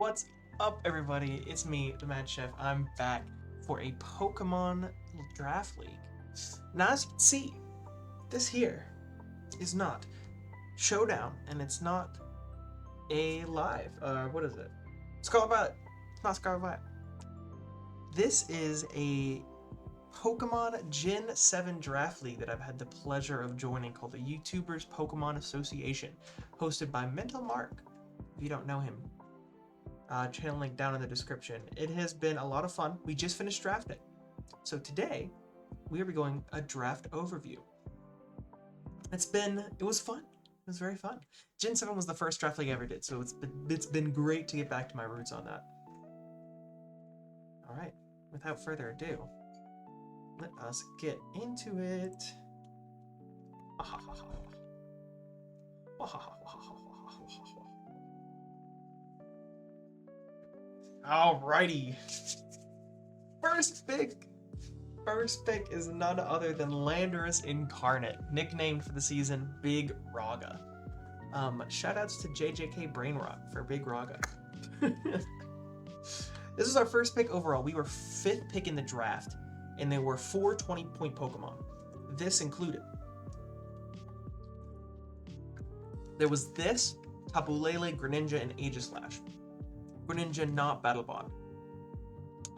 What's up, everybody? It's me, the Mad Chef. I'm back for a Pokemon Draft League. Now, as you can see, this here is not Showdown, and it's not a live. What is it? Scarlet Violet. It's not Scarlet Violet. This is a Pokemon Gen 7 Draft League that I've had the pleasure of joining called the YouTubers Pokemon Association, hosted by Mental Mark, if you don't know him. Channel link down in the description. It has been a lot of fun. We just finished drafting. So today, we are going a draft overview. It was fun. It was very fun. Gen 7 was the first draft league I ever did, so it's been great to get back to my roots on that. All right, without further ado, let us get into it. Alrighty. First pick is none other than Landorus Incarnate, nicknamed for the season Big Raga. Shoutouts to JJK Brainrot for Big Raga. This is our first pick overall. We were 5th pick in the draft, and there were 4 20-point Pokemon. This included. There was this, Tapu Lele, Greninja, and Aegislash. Greninja not Battle Bond.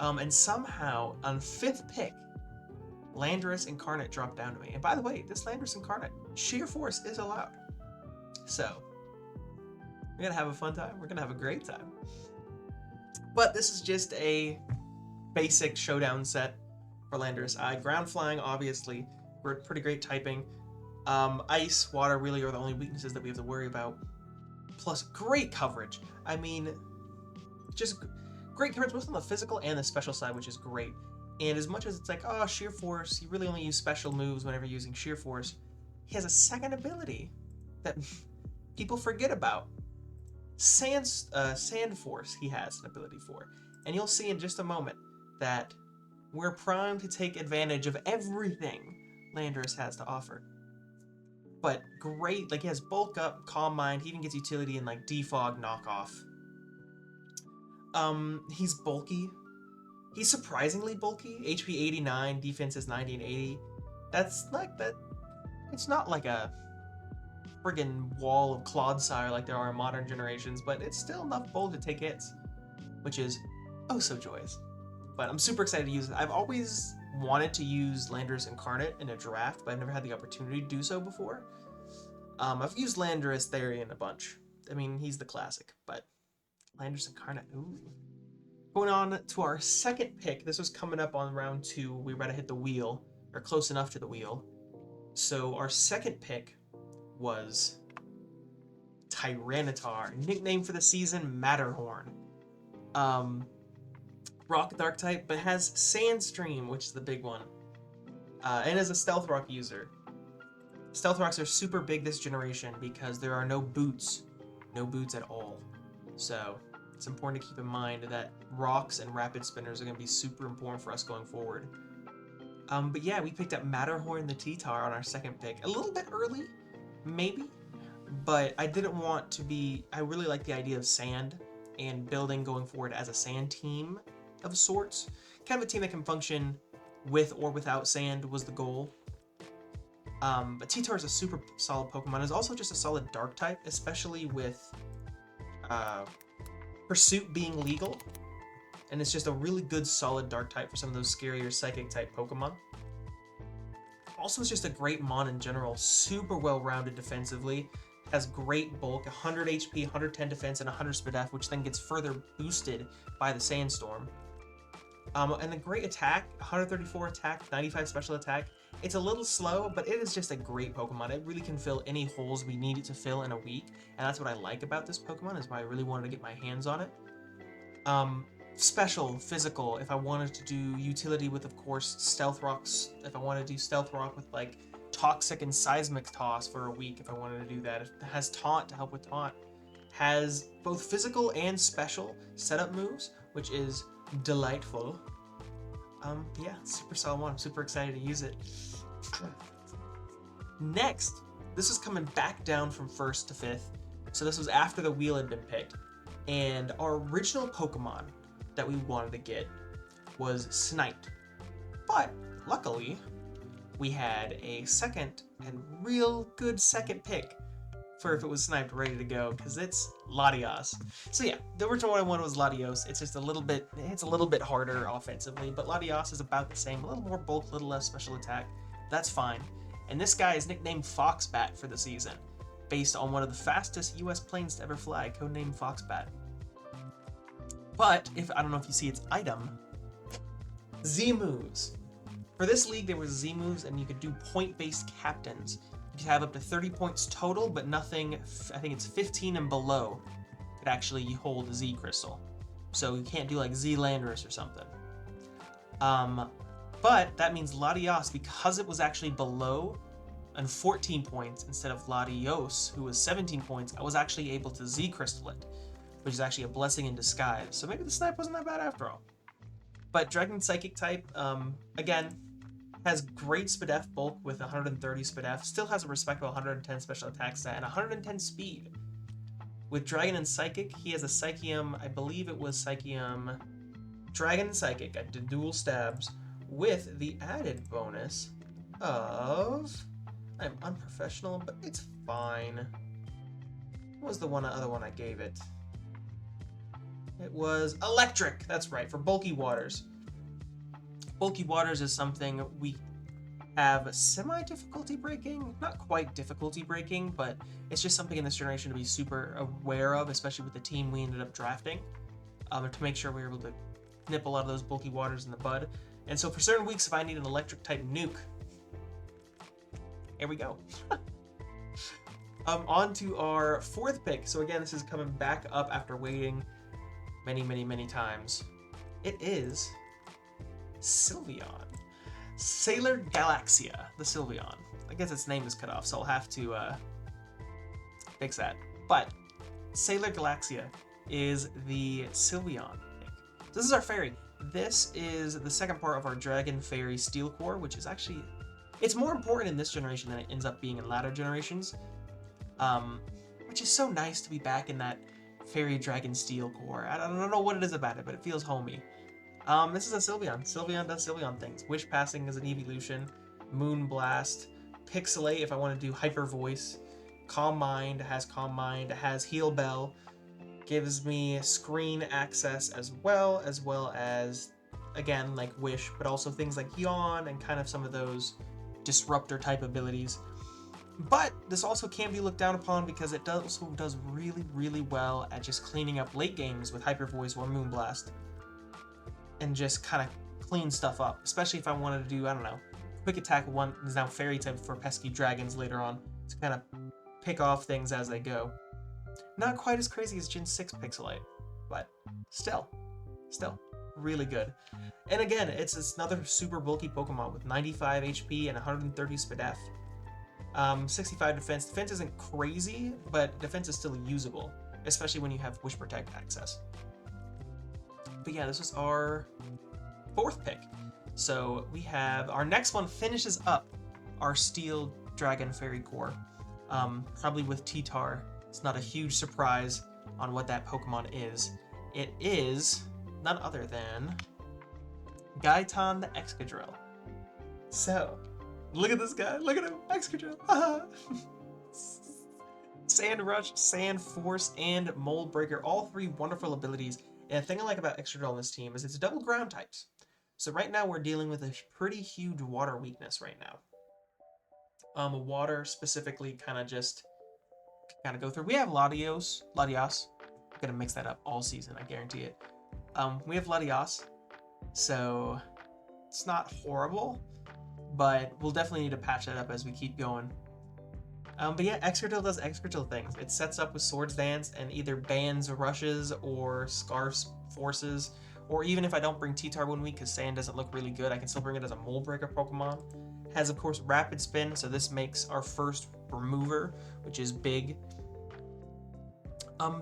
And somehow, on 5th pick, Landorus Incarnate dropped down to me. And by the way, this Landorus Incarnate, Sheer Force is allowed. So, we're going to have a fun time. We're going to have a great time. But this is just a basic showdown set for Landorus. Ground Flying, obviously. We're pretty great typing. Ice, Water really are the only weaknesses that we have to worry about. Plus, great coverage. I mean, just great coverage both on the physical and the special side, which is great. And as much as it's like, oh, Sheer Force, you really only use special moves whenever using Sheer Force, he has a second ability that people forget about. Sand Force he has an ability for. And you'll see in just a moment that we're primed to take advantage of everything Landorus has to offer. But great, like he has Bulk Up, Calm Mind, he even gets utility in like Defog, Knockoff. He's bulky. He's surprisingly bulky. HP 89, defense is 90 and 80. That's like that. It's not like a friggin' wall of Clodsire like there are in modern generations, but it's still enough bulk to take hits, which is oh so joyous. But I'm super excited to use it. I've always wanted to use Landorus Incarnate in a draft, but I've never had the opportunity to do so before. I've used Landorus Therian a bunch. I mean, he's the classic, but Landorus Incarnate, ooh. Going on to our second pick. This was coming up on round 2. We were about to hit the wheel, or close enough to the wheel. So our second pick was Tyranitar, nickname for the season Matterhorn. Rock Dark type, but has Sandstream, which is the big one. And is a Stealth Rock user. Stealth Rocks are super big this generation because there are no boots. No boots at all. So it's important to keep in mind that rocks and rapid spinners are going to be super important for us going forward. But yeah, we picked up Matterhorn the T-Tar on our second pick. A little bit early, maybe, but I didn't want to be... I really like the idea of sand and building going forward as a sand team of sorts. Kind of a team that can function with or without sand was the goal. But T-Tar is a super solid Pokemon. It's also just a solid Dark type, especially with Pursuit being legal. And it's just a really good solid Dark type for some of those scarier Psychic type Pokemon. Also, it's just a great Mon in general. Super well-rounded defensively. Has great bulk, 100 HP, 110 defense, and 100 Spadef, which then gets further boosted by the Sandstorm. And a great attack, 134 attack, 95 special attack. It's a little slow, but it is just a great Pokemon. It really can fill any holes we need it to fill in a week, and that's what I like about this Pokemon, is why I really wanted to get my hands on it. Special, physical, if I wanted to do utility with, of course, Stealth Rocks, if I wanted to do Stealth Rock with, like, Toxic and Seismic Toss for a week, if I wanted to do that. It has Taunt to help with Taunt. Has both physical and special setup moves, which is delightful. Yeah, super solid one. I'm super excited to use it. Next, this is coming back down from 1st to 5th. So this was after the wheel had been picked. And our original Pokemon that we wanted to get was Sniped. But luckily, we had a second and real good second pick for if it was sniped ready to go, because it's Latios. So yeah, the original one I wanted was Latios. It's just a little bit harder offensively, but Latios is about the same, a little more bulk, a little less special attack. That's fine. And this guy is nicknamed Foxbat for the season, based on one of the fastest US planes to ever fly, codenamed Foxbat. But I don't know if you see its item, Z moves. For this league, there was Z moves, and you could do point-based captains. You could have up to 30 points total, but nothing, I think it's 15 and below, could actually hold a Z crystal. So you can't do like Z Landorus or something. But that means Latios, because it was actually below and 14 points instead of Latios, who was 17 points, I was actually able to Z crystal it, which is actually a blessing in disguise. So maybe the snipe wasn't that bad after all. But Dragon Psychic type, again, has great SPDF bulk with 130 SPDF, still has a respectable 110 special attack stat, and 110 speed. With Dragon and Psychic, he has a Psychium, I believe it was Psychium Dragon and Psychic. I did dual stabs with the added bonus of, I'm unprofessional, but it's fine. What was the other one I gave it? It was Electric, that's right, for Bulky Waters. Bulky Waters is something we have semi-difficulty breaking, not quite difficulty breaking, but it's just something in this generation to be super aware of, especially with the team we ended up drafting, to make sure we were able to nip a lot of those Bulky Waters in the bud. And so for certain weeks, if I need an electric type nuke, here we go. On to our fourth pick. So again, this is coming back up after waiting many times. It is Sylveon. Sailor Galaxia, the Sylveon. I guess its name is cut off, so I'll have to fix that. But Sailor Galaxia is the Sylveon pick. This is our fairy. This is the second part of our Dragon Fairy Steel Core, which is actually, it's more important in this generation than it ends up being in latter generations. Which is so nice to be back in that Fairy Dragon Steel Core. I don't know what it is about it, but it feels homey. This is a Sylveon. Sylveon does Sylveon things. Wish Passing is an evolution. Moon Blast. Pixelate if I want to do Hyper Voice. Calm Mind has Calm Mind. It has Heal Bell. Gives me screen access as well as, again, like Wish, but also things like Yawn and kind of some of those Disruptor type abilities. But this also can be looked down upon because it also does really well at just cleaning up late games with Hyper Voice or Moon Blast. And just kind of clean stuff up, especially if I wanted to do, I don't know, Quick Attack 1 is now Fairy type for pesky dragons later on to kind of pick off things as they go. Not quite as crazy as Gen 6 Pixelate, but still really good. And again, it's another super bulky Pokemon with 95 HP and 130 SPDF. 65 defense. Defense isn't crazy, but defense is still usable, especially when you have Wish Protect access. But yeah, this was our fourth pick. So we have, our next one finishes up our Steel Dragon Fairy Core. Probably with T-Tar. It's not a huge surprise on what that Pokemon is. It is none other than Gaitan the Excadrill. So, look at this guy. Look at him. Excadrill. Sand Rush, Sand Force, and Mold Breaker. All three wonderful abilities. And the thing I like about Excadrill on this team is it's double ground types. So right now we're dealing with a pretty huge water weakness right now. Water specifically kind of go through. We have Latios. I'm gonna mix that up all season, I guarantee it. We have Latios, so it's not horrible, but we'll definitely need to patch that up as we keep going. But yeah, Excadrill does Excadrill things. It sets up with Swords Dance and either bans rushes or scarfs forces, or even if I don't bring T-Tar 1 week because Sand doesn't look really good, I can still bring it as a Mold Breaker Pokemon. Has, of course, Rapid Spin, so this makes our first remover, which is big.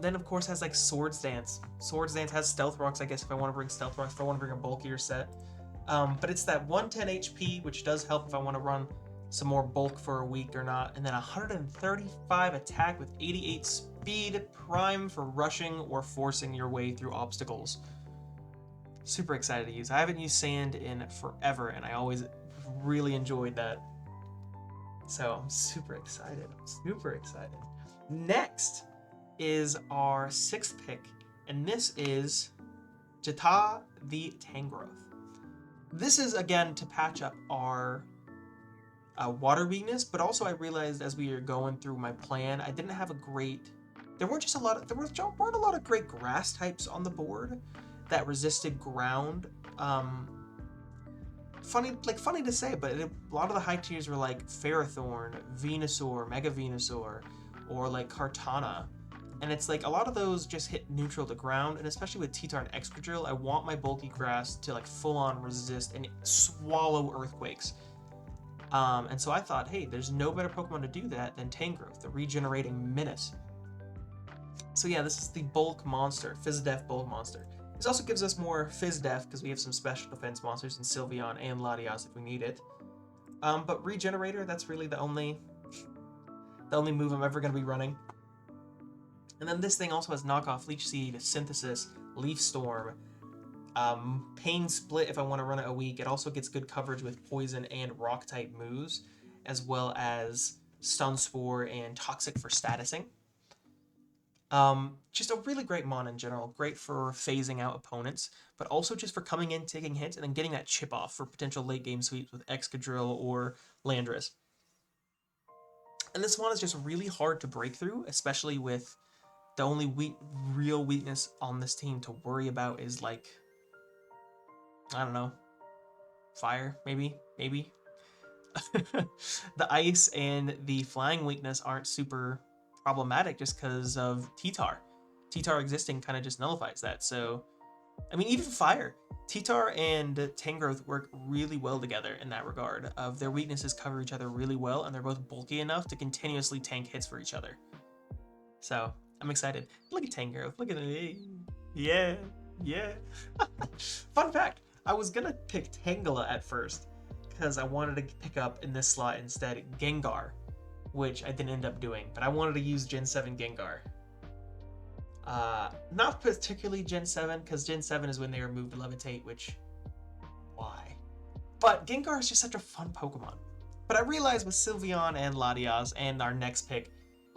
Then, of course, has, like, Swords Dance. Swords Dance has Stealth Rocks, I guess, if I want to bring Stealth Rocks, if I want to bring a bulkier set. But it's that 110 HP, which does help if I want to run some more bulk for a week or not, and then 135 attack with 88 speed, prime for rushing or forcing your way through obstacles. Super excited to use. I haven't used sand in forever, and I always really enjoyed that. So I'm super excited. Next is our 6th pick, and this is Jata the Tangrowth. This is, again, to patch up our water weakness, but also I realized as we were going through my plan, I didn't have a great... There weren't a lot of great grass types on the board that resisted ground. Funny to say, but a lot of the high tiers were like Ferrothorn, Venusaur, Mega Venusaur, or like Kartana. And it's like a lot of those just hit neutral to ground, and especially with T-Tar and Excadrill, I want my bulky grass to like full on resist and swallow earthquakes. And so I thought, hey, there's no better Pokemon to do that than Tangrowth, the regenerating menace. So yeah, this is the bulk monster, Fizzadef bulk monster. This also gives us more Fizdef because we have some special defense monsters in Sylveon and Latias if we need it. But Regenerator, that's really the only move I'm ever going to be running. And then this thing also has knockoff, Leech Seed, Synthesis, Leaf Storm, Pain Split if I want to run it a week. It also gets good coverage with Poison and Rock type moves, as well as Stun Spore and Toxic for statusing. Just a really great mon in general, great for phasing out opponents, but also just for coming in, taking hits, and then getting that chip off for potential late game sweeps with Excadrill or Landorus. And this one is just really hard to break through, especially with the only real weakness on this team to worry about is like, I don't know, fire, maybe? The ice and the flying weakness aren't super problematic just because of T-Tar. T-Tar existing kind of just nullifies that. So, I mean, even fire. T-Tar and Tangrowth work really well together in that regard. Of their weaknesses cover each other really well, and they're both bulky enough to continuously tank hits for each other. So, I'm excited. Look at Tangrowth. Look at it. Yeah. Fun fact, I was gonna pick Tangela at first because I wanted to pick up in this slot instead Gengar, which I didn't end up doing, but I wanted to use Gen 7 Gengar. Not particularly Gen 7, because Gen 7 is when they removed Levitate, which... why? But Gengar is just such a fun Pokemon. But I realized with Sylveon and Latias and our next pick,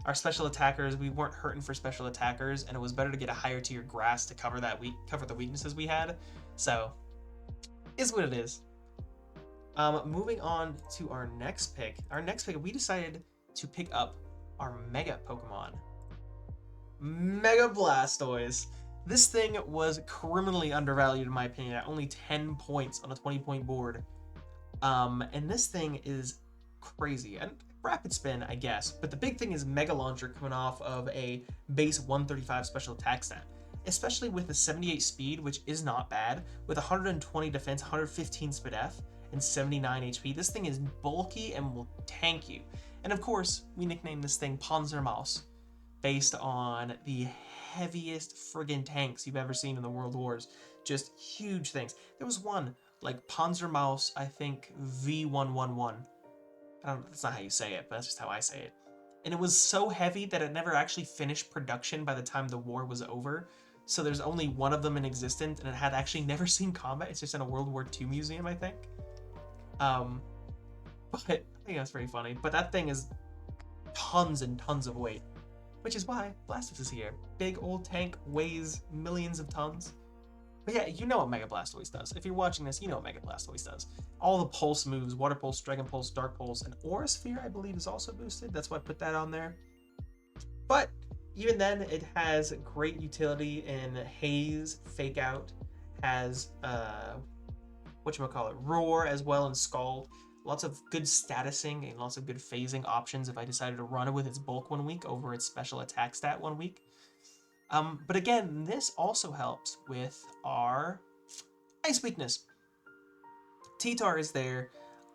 our special attackers, we weren't hurting for special attackers, and it was better to get a higher tier grass to cover the weaknesses we had. So, is what it is. Moving on to our next pick. Our next pick, we decided to pick up our Mega Pokemon. Mega Blastoise. This thing was criminally undervalued in my opinion at only 10 points on a 20-point board. And this thing is crazy. And rapid spin, I guess. But the big thing is Mega Launcher coming off of a base 135 special attack stat. Especially with the 78 speed, which is not bad, with 120 defense, 115 speed F, and 79 HP. This thing is bulky and will tank you. And of course, we nicknamed this thing Panzermaus, based on the heaviest friggin' tanks you've ever seen in the World Wars. Just huge things. There was one, like Panzermaus, I think V111. That's not how you say it, but that's just how I say it. And it was so heavy that it never actually finished production by the time the war was over. So there's only one of them in existence, and it had actually never seen combat. It's just in a World War II museum, I think. But I think that's pretty funny. But that thing is tons and tons of weight, which is why Blastoise is here. Big old tank, weighs millions of tons. But yeah, you know what Mega Blastoise does. If you're watching this, you know what Mega Blastoise does. All the pulse moves, Water Pulse, Dragon Pulse, Dark Pulse, and Aura Sphere, I believe, is also boosted. That's why I put that on there. But even then, it has great utility in Haze, Fake Out, has Roar as well, and Scald. Lots of good statusing and lots of good phasing options if I decided to run it with its bulk 1 week over its special attack stat 1 week. But again, this also helps with our ice weakness. T-Tar is there,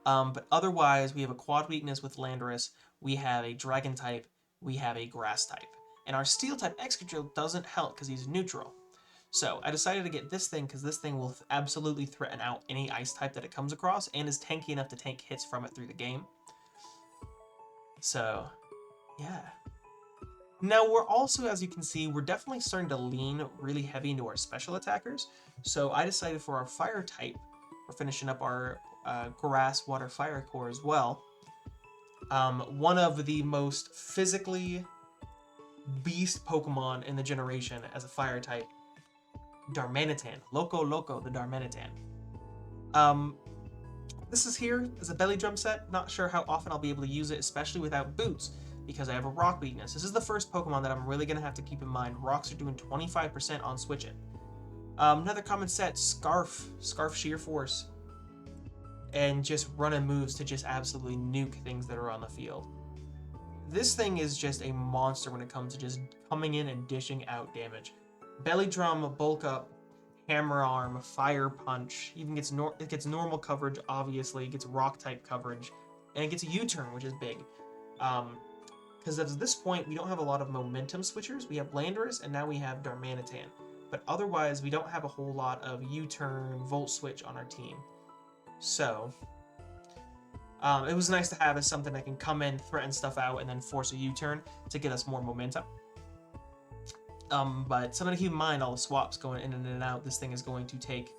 but otherwise we have a quad weakness with Landorus, we have a dragon type, we have a grass type. And our steel type Excadrill doesn't help because he's neutral. So I decided to get this thing because this thing will absolutely threaten out any ice type that it comes across and is tanky enough to tank hits from it through the game. So, yeah. Now we're also, as you can see, we're definitely starting to lean really heavy into our special attackers. So I decided for our fire type, we're finishing up our grass, water, fire core as well. One of the most physically beast Pokemon in the generation as a fire type, Darmanitan. Loco, the Darmanitan. This is here as a belly drum set. Not sure how often I'll be able to use it, especially without boots, because I have a rock weakness. This is the first Pokemon that I'm really going to have to keep in mind. Rocks are doing 25% on switching. Another common set, Scarf Sheer Force. And just running moves to just absolutely nuke things that are on the field. This thing is just a monster when it comes to just coming in and dishing out damage. Belly drum, bulk up, hammer arm, fire punch, even gets it gets normal coverage, obviously, it gets rock type coverage, and it gets a U-turn, which is big. Because at this point, we don't have a lot of momentum switchers. We have Landorus, and now we have Darmanitan. But otherwise, we don't have a whole lot of U-turn, Volt Switch on our team. So, it was nice to have as something that can come in, threaten stuff out, and then force a U-turn to get us more momentum. But something to keep in mind, all the swaps going in and out, this thing is going to take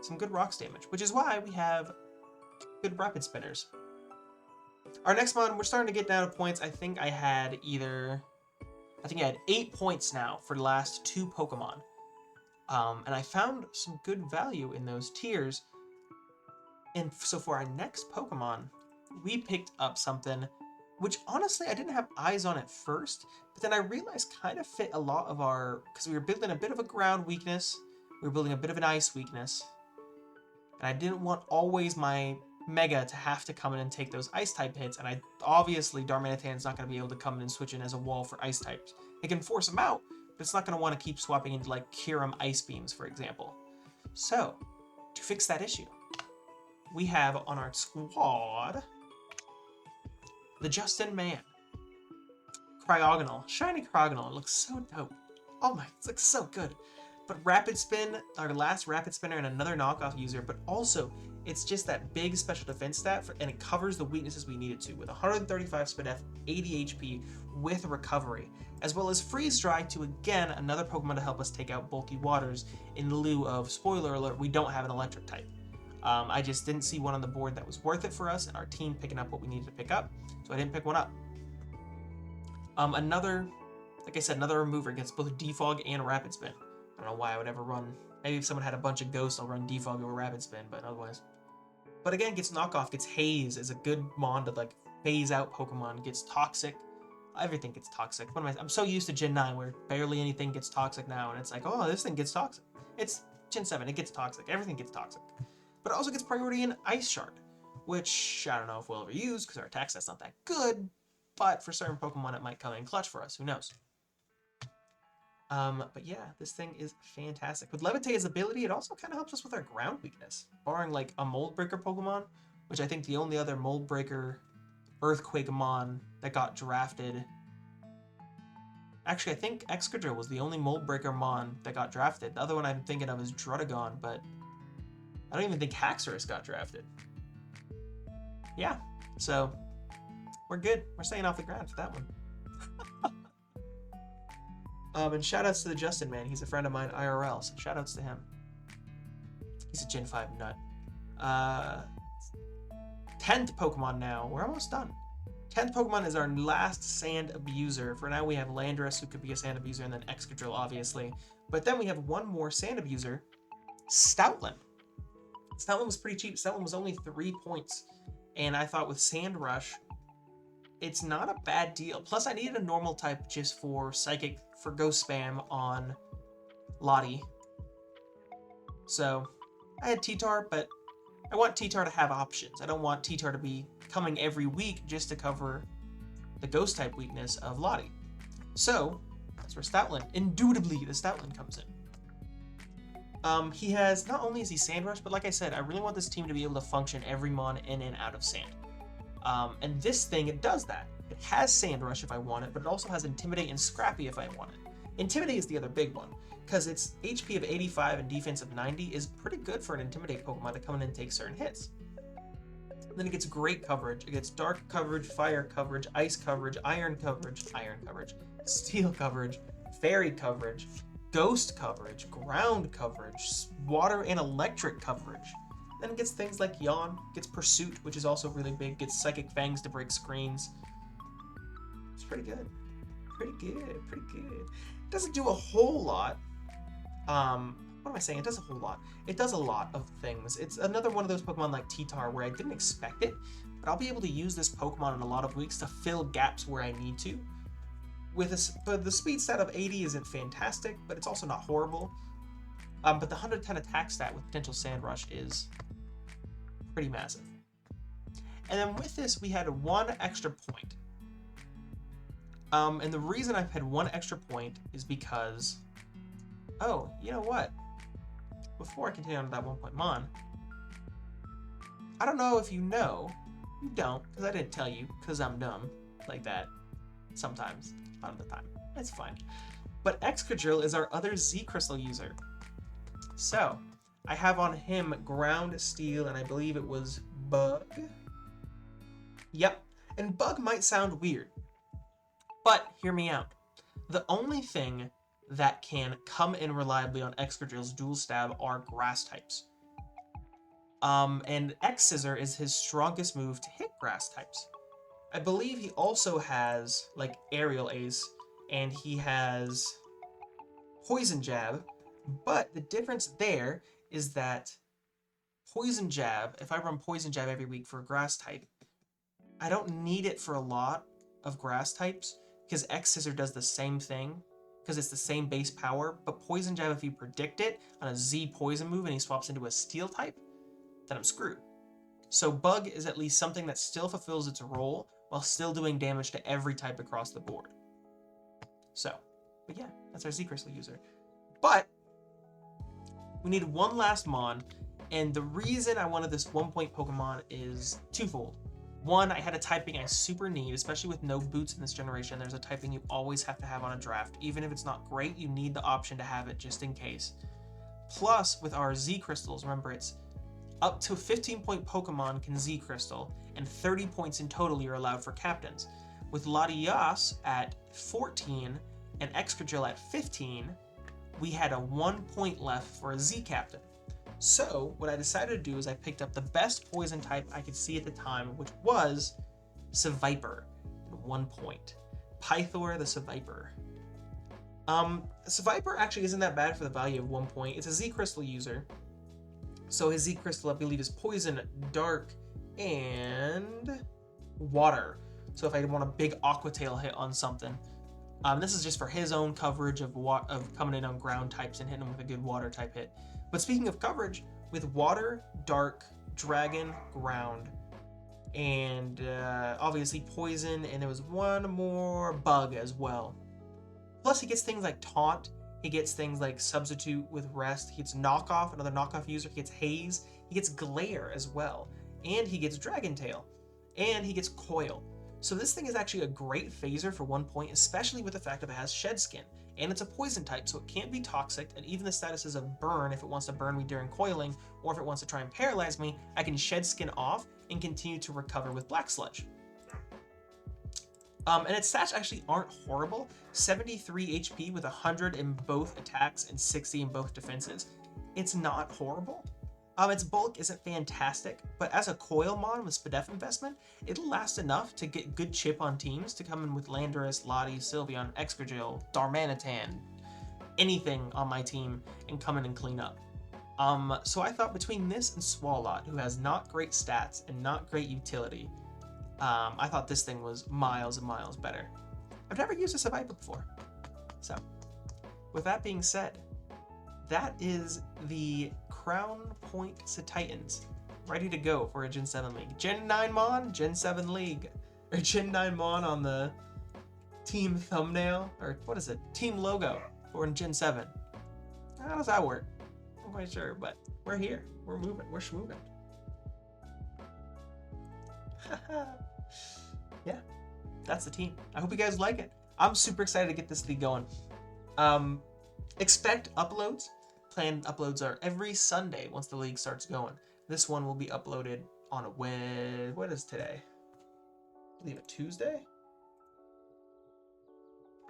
some good rocks damage, which is why we have good rapid spinners. Our next mon, we're starting to get down to points. I think I had 8 points now for the last 2 Pokemon. And I found some good value in those tiers. And so for our next Pokemon, we picked up something which honestly I didn't have eyes on at first, but then I realized kind of fit a lot of our, because we were building a bit of a ground weakness, we were building a bit of an ice weakness, and I didn't want always my Mega to have to come in and take those ice type hits, and obviously Darmanitan's not going to be able to come in and switch in as a wall for ice types. It can force them out, but it's not going to want to keep swapping into like Kyurem Ice Beams, for example. So, to fix that issue, we have on our squad the Justin Man. Cryogonal. Shiny Cryogonal. It looks so dope. Oh my, it looks so good. But Rapid Spin, our last Rapid Spinner and another knockoff user, but also it's just that big special defense stat, and it covers the weaknesses we need it to with 135 Spin F, 80 HP with recovery, as well as Freeze Dry to, again, another Pokemon to help us take out bulky waters in lieu of, spoiler alert, we don't have an electric type. I just didn't see one on the board that was worth it for us and our team picking up what we needed to pick up, so I didn't pick one up. Another remover gets both Defog and Rapid Spin. I don't know why I would ever run. Maybe if someone had a bunch of ghosts, I'll run Defog or Rapid Spin, but otherwise. But again, gets knockoff, gets Haze as a good mon to like phase out Pokemon, gets Toxic. Everything gets Toxic. I'm so used to Gen 9 where barely anything gets Toxic now, and it's like, oh, this thing gets Toxic. It's Gen 7, it gets Toxic. Everything gets Toxic. But it also gets priority in Ice Shard, which I don't know if we'll ever use because our attack set's not that good, but for certain Pokemon it might come in clutch for us, who knows. But yeah, this thing is fantastic. With Levitate's ability, it also kind of helps us with our ground weakness, barring like a Mold Breaker Pokemon, which I think the only other Mold Breaker Earthquake-mon that got drafted. Actually, I think Excadrill was the only Mold Breaker mon that got drafted. The other one I'm thinking of is Druddigon, but I don't even think Haxorus got drafted. Yeah, so we're good. We're staying off the ground for that one. And shoutouts to the Justin Man. He's a friend of mine IRL, so shoutouts to him. He's a Gen 5 nut. 10th Pokemon now. We're almost done. 10th Pokemon is our last Sand Abuser. For now, we have Landorus, who could be a Sand Abuser, and then Excadrill, obviously. But then we have one more Sand Abuser, Stoutland. Stoutland was pretty cheap. Stoutland was only 3 points. And I thought with Sand Rush, it's not a bad deal. Plus, I needed a normal type just for Psychic, for Ghost Spam on Lottie. So, I had T-Tar, but I want T-Tar to have options. I don't want T-Tar to be coming every week just to cover the Ghost type weakness of Lottie. So, that's where Stoutland, indubitably, the Stoutland comes in. He has, not only is he Sand Rush, but like I said, I really want this team to be able to function every mon in and out of sand. And this thing, it does that. It has Sand Rush if I want it, but it also has Intimidate and Scrappy if I want it. Intimidate is the other big one, because its HP of 85 and defense of 90 is pretty good for an Intimidate Pokemon to come in and take certain hits. Then it gets great coverage. It gets dark coverage, fire coverage, ice coverage, iron coverage, steel coverage, fairy coverage, ghost coverage, ground coverage, water and electric coverage. Then it gets things like yawn, gets pursuit, which is also really big, gets psychic fangs to break screens. It's pretty good. Pretty good, pretty good. It doesn't do a whole lot. What am I saying? It does a whole lot. It does a lot of things. It's another one of those Pokemon like T-Tar where I didn't expect it, but I'll be able to use this Pokemon in a lot of weeks to fill gaps where I need to. But the speed stat of 80 isn't fantastic, but it's also not horrible. But the 110 attack stat with potential Sand Rush is pretty massive. And then with this, we had one extra point. And the reason I've had one extra point is because, oh, you know what? Before I continue on to that 1 point mon, I don't know if you know, you don't, because I didn't tell you, because I'm dumb, like that, sometimes, a lot of the time, it's fine. But Excadrill is our other Z Crystal user. So, I have on him Ground, Steel, and I believe it was Bug. Yep, and Bug might sound weird, but hear me out. The only thing that can come in reliably on Excadrill's dual stab are grass types. And X-Scissor is his strongest move to hit grass types. I believe he also has, like, Aerial Ace, and he has Poison Jab, but the difference there is that Poison Jab, if I run Poison Jab every week for a grass type, I don't need it for a lot of grass types, because X-Scissor does the same thing, because it's the same base power, but Poison Jab, if you predict it on a Z Poison move and he swaps into a Steel type, then I'm screwed. So Bug is at least something that still fulfills its role while still doing damage to every type across the board. So, but yeah, that's our Z Crystal user. But we need one last Mon, and the reason I wanted this 1 point Pokemon is twofold. One, I had a typing I super need, especially with no boots in this generation. There's a typing you always have to have on a draft. Even if it's not great, you need the option to have it just in case. Plus, with our Z Crystals, remember it's up to 15 point Pokemon can Z Crystal, and 30 points in total you're allowed for captains. With Latias at 14 and Excadrill at 15, we had a 1 point left for a Z captain. So, what I decided to do is I picked up the best poison type I could see at the time, which was Seviper, at 1 point. Pythor the Seviper. Seviper actually isn't that bad for the value of 1 point. It's a Z Crystal user. So his Z Crystal, I believe, is Poison, Dark, and Water. So if I want a big Aqua Tail hit on something, this is just for his own coverage of coming in on ground types and hitting him with a good water type hit. But speaking of coverage, with Water, Dark, Dragon, Ground, and obviously Poison, and there was one more Bug as well. Plus he gets things like Taunt, he gets things like Substitute with Rest, he gets Knockoff, another knockoff user, he gets Haze, he gets Glare as well, and he gets Dragon Tail, and he gets Coil. So this thing is actually a great phaser for 1 point, especially with the fact that it has Shed Skin. And it's a poison type, so it can't be toxic, and even the statuses of burn, if it wants to burn me during coiling, or if it wants to try and paralyze me, I can Shed Skin off and continue to recover with Black Sludge. And its stats actually aren't horrible. 73 HP with 100 in both attacks and 60 in both defenses. It's not horrible. Its bulk isn't fantastic, but as a coil mon with Spadef investment, it'll last enough to get good chip on teams to come in with Landorus, Lottie, Sylveon, Excadrill, Darmanitan, anything on my team, and come in and clean up. So I thought between this and Swalot, who has not great stats and not great utility, I thought this thing was miles and miles better. I've never used a Seviper before. So, with that being said, that is the Crown Point Titans, ready to go for a Gen 7 League. Gen 9 Mon, Gen 7 League. Or Gen 9 Mon on the team thumbnail, or what is it? Team logo for Gen 7. How does that work? I'm not quite sure, but we're here. We're moving. We're schmoving. Yeah, that's the team. I hope you guys like it. I'm super excited to get this league going. Expect uploads. Planned uploads are every Sunday once the league starts going. This one will be uploaded on a what is today? I believe a Tuesday?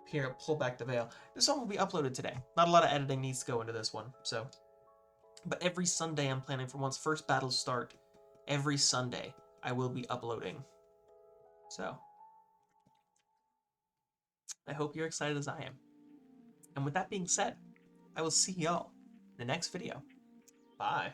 Here, pull back the veil. This one will be uploaded today. Not a lot of editing needs to go into this one, so. But every Sunday I'm planning for once first battles start. Every Sunday I will be uploading. So. I hope you're excited as I am. And with that being said, I will see y'all in the next video. Bye.